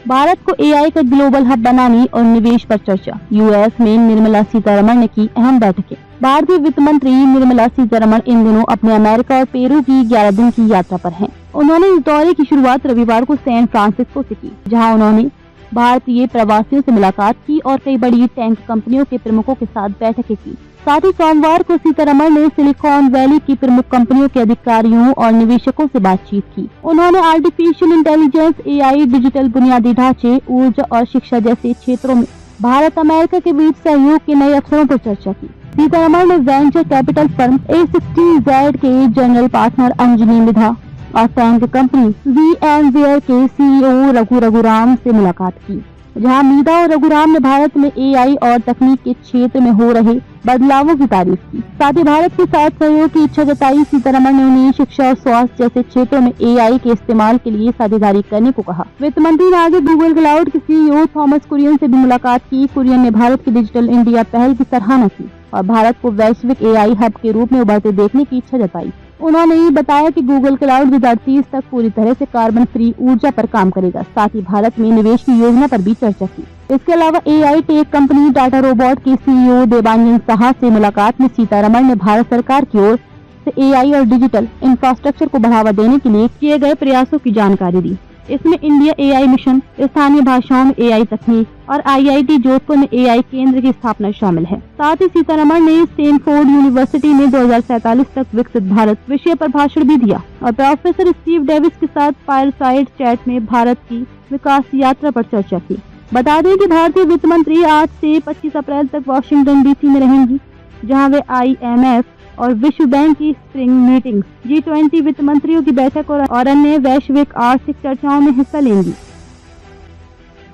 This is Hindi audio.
भारत को एआई का ग्लोबल हब बनाने और निवेश पर चर्चा। यूएस में निर्मला सीतारमण ने की अहम बैठकें। भारतीय वित्त मंत्री निर्मला सीतारमण इन दिनों अपने अमेरिका और पेरू की 11 दिन की यात्रा पर हैं। उन्होंने इस दौरे की शुरुआत रविवार को सैन फ्रांसिस्को से की, जहां उन्होंने भारतीय प्रवासियों से मुलाकात की और कई बड़ी टेक कंपनियों के प्रमुखों के साथ बैठकें की। साथ ही सोमवार को सीतारमण ने सिलिकॉन वैली की प्रमुख कंपनियों के अधिकारियों और निवेशकों से बातचीत की। उन्होंने आर्टिफिशियल इंटेलिजेंस, एआई, डिजिटल बुनियादी ढांचे, ऊर्जा और शिक्षा जैसे क्षेत्रों में भारत अमेरिका के बीच सहयोग के नए अवसरों पर चर्चा की। सीतारमण ने वेंचर कैपिटल फर्म A16Z के जनरल पार्टनर अंजनी मिधा और संघ कंपनी VMware के CEO रघु रघुराम से मुलाकात की, जहां मीधा और रघुराम ने भारत में एआई और तकनीक के क्षेत्र में हो रहे बदलावों की तारीफ की। साथ ही भारत के साथ सहयोग की इच्छा जताई। सीतारमण ने उन्हें शिक्षा और स्वास्थ्य जैसे क्षेत्रों में एआई के इस्तेमाल के लिए साझेदारी करने को कहा। वित्त मंत्री ने आगे गूगल क्लाउड के CEO थॉमस कुरियन से भी मुलाकात की। कुरियन ने भारत की डिजिटल इंडिया पहल की सराहना की और भारत को वैश्विक एआई हब के रूप में उभरते देखने की इच्छा जताई। उन्होंने बताया कि गूगल क्लाउड 2030 तक पूरी तरह से कार्बन फ्री ऊर्जा पर काम करेगा। साथ ही भारत में निवेश की योजना पर भी चर्चा की। इसके अलावा AI tech company Tata robot के CEO देवांजन साहा से मुलाकात में सीतारमण ने भारत सरकार की ओर से एआई और डिजिटल इंफ्रास्ट्रक्चर को बढ़ावा देने के लिए किए गए प्रयासों की जानकारी दी। इसमें इंडिया एआई मिशन, स्थानीय भाषाओं में एआई तकनीक और IIT जोधपुर में एआई केंद्र की स्थापना शामिल है। साथ ही सीतारमण ने स्टैनफोर्ड यूनिवर्सिटी में 2047 तक विकसित भारत विषय पर भाषण भी दिया और प्रोफेसर स्टीव डेविस के साथ फायरसाइड चैट में भारत की विकास यात्रा पर चर्चा की। बता दें कि भारतीय वित्त मंत्री आज से 25 अप्रैल तक वाशिंगटन DC में रहेंगी, जहां वे IMF और विश्व बैंक की स्प्रिंग मीटिंग्स, G20 वित्त मंत्रियों की बैठक और अन्य वैश्विक आर्थिक चर्चाओं में हिस्सा लेंगी।